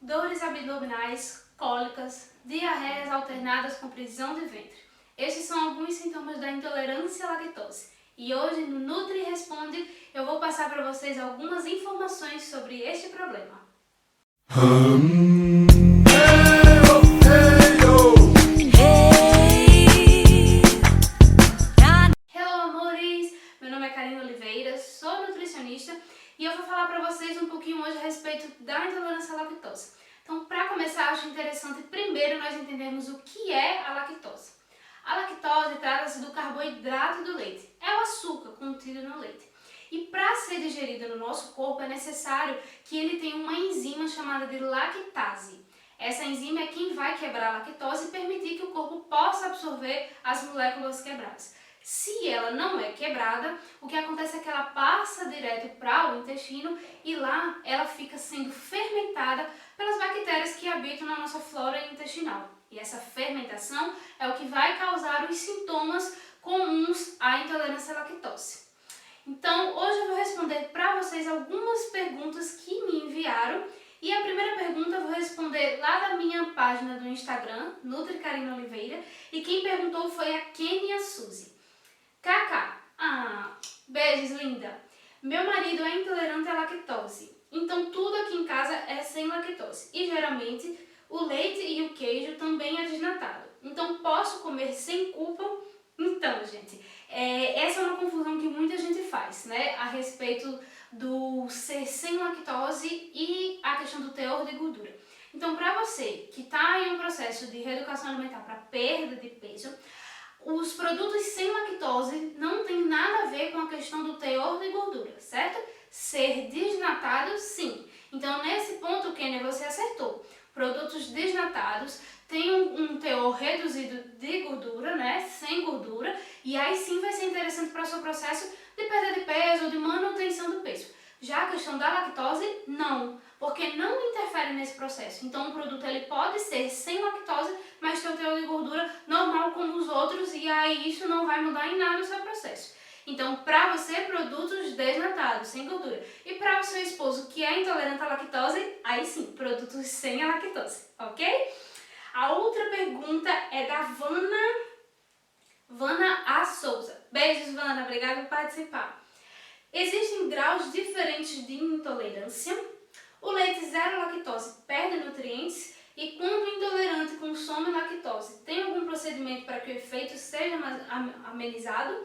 dores abdominais, cólicas, diarreias alternadas com prisão de ventre. Estes são alguns sintomas da intolerância à lactose. E hoje no Nutri Responde eu vou passar para vocês algumas informações sobre este problema. Hello amores, meu nome é Karina Oliveira, sou nutricionista e eu vou falar para vocês um pouquinho hoje a respeito da intolerância à lactose. Então, para começar, acho interessante primeiro nós entendermos o que é a lactose. A lactose trata-se do carboidrato do leite, é o açúcar contido no leite. E para ser digerido no nosso corpo é necessário que ele tenha uma enzima chamada de lactase. Essa enzima é quem vai quebrar a lactose e permitir que o corpo possa absorver as moléculas quebradas. Se ela não é quebrada, o que acontece é que ela passa direto para o intestino e lá ela fica sendo fermentada pelas bactérias que habitam na nossa flora intestinal. E essa fermentação é o que vai causar os sintomas comuns à intolerância à lactose. Então, hoje eu vou responder para vocês algumas perguntas que me enviaram. E a primeira pergunta eu vou responder lá da minha página do Instagram, Nutri Karina Oliveira. E quem perguntou foi a Kenia Suzy. Kaká, beijos linda. Meu marido é intolerante à lactose, então tudo aqui em casa é sem lactose. E geralmente o leite e o queijo também é desnatado. Então posso comer sem culpa? Então, gente, essa é uma confusão que muita gente faz, né? A respeito do ser sem lactose e a questão do teor de gordura. Então, para você que está em um processo de reeducação alimentar para perda de peso, os produtos sem lactose não tem nada a ver com a questão do teor de gordura, certo? Ser desnatado, sim. Então, nesse ponto, Kenia, você acertou. Produtos desnatados têm um teor reduzido de gordura, né? Sem gordura. E aí sim vai ser interessante para o seu processo de perda de peso ou de manutenção do peso. Já a questão da lactose, não, porque não interfere nesse processo. Então o produto ele pode ser sem lactose, mas ter um teor de gordura normal como os outros e aí isso não vai mudar em nada o seu processo. Então, para você, produtos desnatados, sem gordura. E para o seu esposo que é intolerante à lactose, aí sim, produtos sem a lactose, ok? A outra pergunta é da Vana A. Souza. Beijos, Vana, obrigada por participar. Existem graus diferentes de intolerância. O leite zero lactose perde nutrientes e quando o intolerante consome lactose, tem algum procedimento para que o efeito seja amenizado?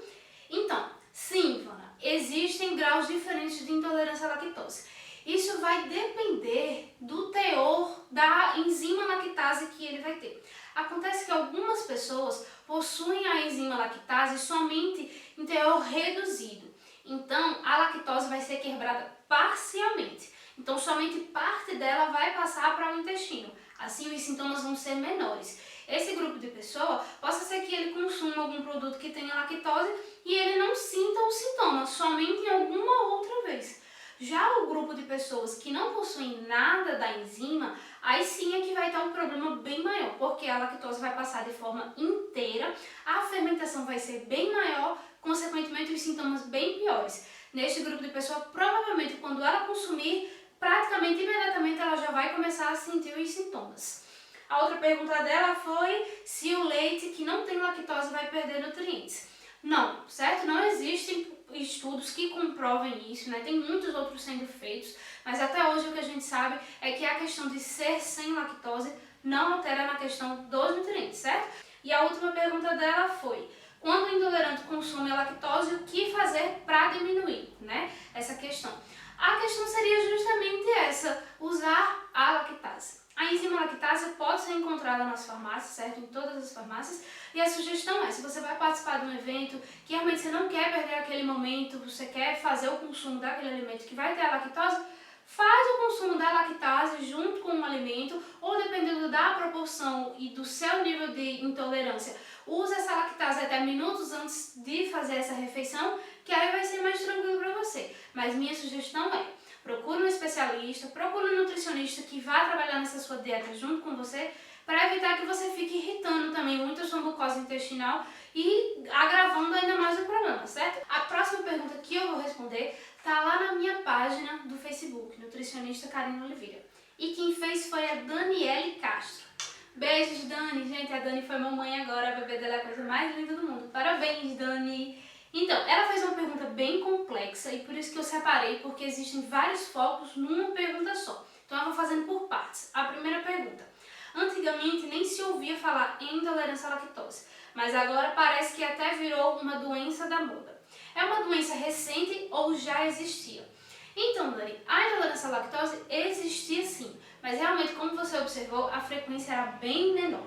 Então, sim, Ivana, existem graus diferentes de intolerância à lactose. Isso vai depender do teor da enzima lactase que ele vai ter. Acontece que algumas pessoas possuem a enzima lactase somente em teor reduzido. Então, a lactose vai ser quebrada parcialmente. Então, somente parte dela vai passar para o intestino. Assim, os sintomas vão ser menores. Esse grupo de pessoa, possa ser que ele consuma algum produto que tenha lactose e ele não sinta os sintomas, somente em alguma outra vez. Já o grupo de pessoas que não possuem nada da enzima, aí sim é que vai estar um problema bem maior, porque a lactose vai passar de forma inteira, a fermentação vai ser bem maior, consequentemente os sintomas bem piores. Neste grupo de pessoa, provavelmente quando ela consumir, praticamente imediatamente ela já vai começar a sentir os sintomas. A outra pergunta dela foi se o leite que não tem lactose vai perder nutrientes. Não, certo? Não existem estudos que comprovem isso, né? Tem muitos outros sendo feitos, mas até hoje o que a gente sabe é que a questão de ser sem lactose não altera na questão dos nutrientes, certo? E a última pergunta dela foi: quando o intolerante consome a lactose, o que fazer para diminuir, né? Essa questão. A questão seria justamente essa, usar a lactase. A enzima lactase pode ser encontrada nas farmácias, certo? Em todas as farmácias. E a sugestão é, se você vai participar de um evento que realmente você não quer perder aquele momento, você quer fazer o consumo daquele alimento que vai ter a lactose, faz o consumo da lactase junto com o alimento, ou dependendo da proporção e do seu nível de intolerância, use essa lactase até minutos antes de fazer essa refeição, que aí vai ser mais tranquilo para você. Mas minha sugestão é, procure um especialista, procure um nutricionista que vá trabalhar nessa sua dieta junto com você, para evitar que você fique irritando também muito a sua mucosa intestinal e agravando ainda mais o problema, certo? A próxima pergunta que eu vou responder está lá na minha página do Facebook, Nutricionista Karina Oliveira. E quem fez foi a Daniele Castro. Beijos, Dani. Gente, a Dani foi mamãe agora, a bebê dela é a coisa mais linda do mundo. Parabéns, Dani. Então, ela fez uma pergunta bem complexa e por isso que eu separei, porque existem vários focos numa pergunta só. Então eu vou fazendo por partes. A primeira pergunta. Antigamente nem se ouvia falar em intolerância à lactose, mas agora parece que até virou uma doença da moda. É uma doença recente ou já existia? Então, Dani, a intolerância à lactose existia sim, mas realmente, como você observou, a frequência era bem menor.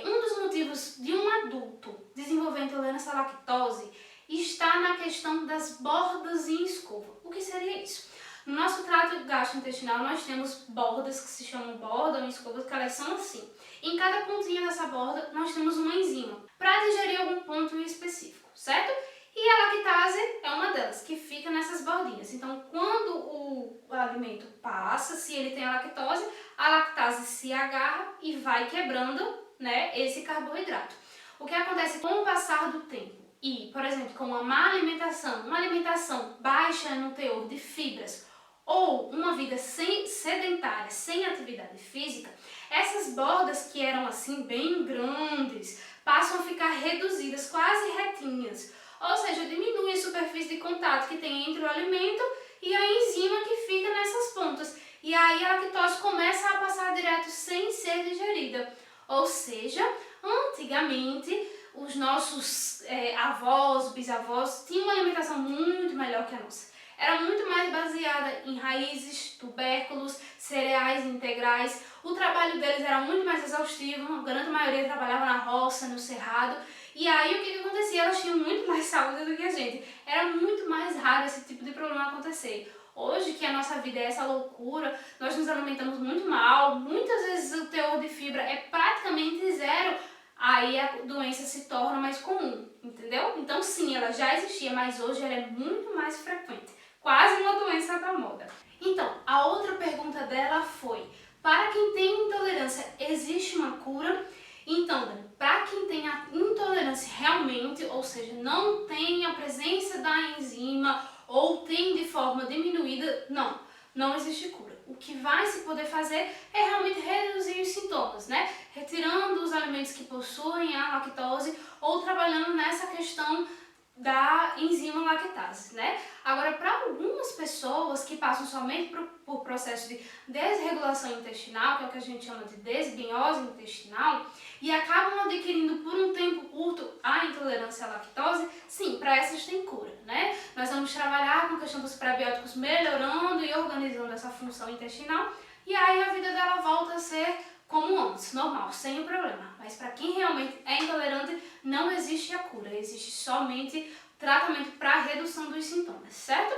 Um dos motivos de um adulto desenvolver intolerância à lactose está na questão das bordas em escova. O que seria isso? No nosso trato gastrointestinal nós temos bordas que se chamam borda ou escovas, que elas são assim. Em cada pontinha dessa borda nós temos uma enzima para digerir algum ponto específico, certo? E a lactase é uma delas, que fica nessas bordinhas. Então, quando o alimento passa, se ele tem a lactase se agarra e vai quebrando, né, esse carboidrato. O que acontece com o passar do tempo e, por exemplo, com uma alimentação baixa no teor de fibras ou uma vida sedentária, sem atividade física, essas bordas que eram assim bem grandes passam a ficar reduzidas, quase retinhas. Ou seja, diminui a superfície de contato que tem entre o alimento e a enzima que fica nessas pontas. E aí a lactose começa a passar direto sem ser digerida. Ou seja, antigamente os nossos avós, bisavós tinham uma alimentação muito melhor que a nossa. Era muito mais baseada em raízes, tubérculos, cereais integrais. O trabalho deles era muito mais exaustivo, a grande maioria trabalhava na roça, no cerrado. E aí o que acontecia? Elas tinham muito mais saúde do que a gente. Era muito mais raro esse tipo de problema acontecer. Hoje, que a nossa vida é essa loucura, nós nos alimentamos muito mal, muitas vezes o teor de fibra é praticamente zero, aí a doença se torna mais comum, entendeu? Então sim, ela já existia, mas hoje ela é muito mais frequente, quase uma doença da moda. Então, a outra pergunta dela foi, para quem tem intolerância, existe uma cura? Então, para quem tem a intolerância realmente, ou seja, não tem a presença da enzima ou tem de forma diminuída, não existe cura. O que vai se poder fazer é realmente reduzir os sintomas, né? Retirando os alimentos que possuem a lactose ou trabalhando nessa questão da enzima lactase, né? Agora, para algumas pessoas que passam somente por processo de desregulação intestinal, que é o que a gente chama de desbiose intestinal, e acabam adquirindo por um tempo curto a intolerância à lactose, sim, para essas tem cura, né? Nós vamos trabalhar com a questão dos prebióticos melhorando e organizando essa função intestinal, e aí a vida dela volta a ser como antes, normal, sem o problema. Mas para quem realmente é intolerante, não existe a cura, existe somente tratamento para redução dos sintomas, certo?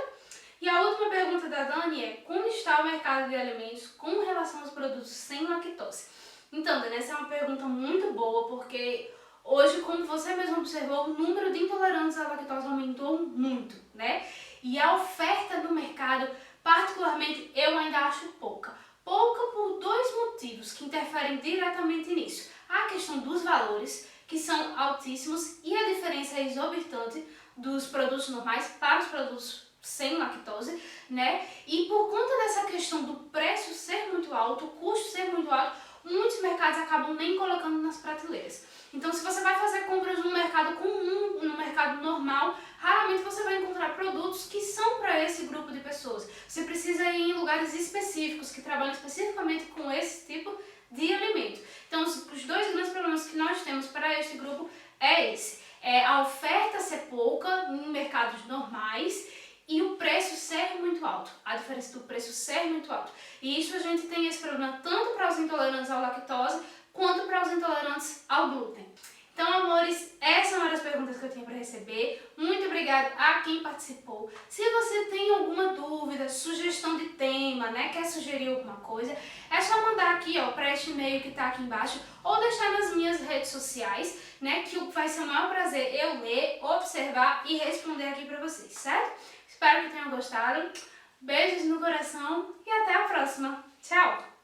E a última pergunta da Dani é, como está o mercado de alimentos com relação aos produtos sem lactose? Então, Dani, essa é uma pergunta muito boa, porque hoje, como você mesmo observou, o número de intolerantes à lactose aumentou muito, né? E a oferta no mercado, particularmente, eu ainda acho pouca. Pouca por dois motivos que interferem diretamente nisso. A questão dos valores, que são altíssimos, e a diferença exorbitante dos produtos normais para os produtos sem lactose, né? E por conta dessa questão do preço ser muito alto, o custo ser muito alto, muitos mercados acabam nem colocando nas prateleiras. Então, se você vai fazer compras no mercado comum, no mercado normal, raramente você vai encontrar produtos que são para esse grupo de pessoas. Você precisa ir em lugares específicos, que trabalham especificamente com esse tipo de alimento. Então, os dois grandes problemas que nós temos para este grupo é esse. É a oferta ser pouca em mercados normais e o preço ser muito alto, a diferença do preço ser muito alto. E isso a gente tem esse problema tanto para os intolerantes à lactose, quanto para os intolerantes ao glúten. Então, amores, essa é uma das perguntas que eu tinha para receber. Muito obrigada a quem participou. Se você tem alguma dúvida, sugestão de tema, né, quer sugerir alguma coisa, é só mandar aqui, ó, para este e-mail que está aqui embaixo, ou deixar nas minhas redes sociais, né, que vai ser o maior prazer eu ler, observar e responder aqui para vocês, certo? Espero que tenham gostado. Beijos no coração e até a próxima. Tchau!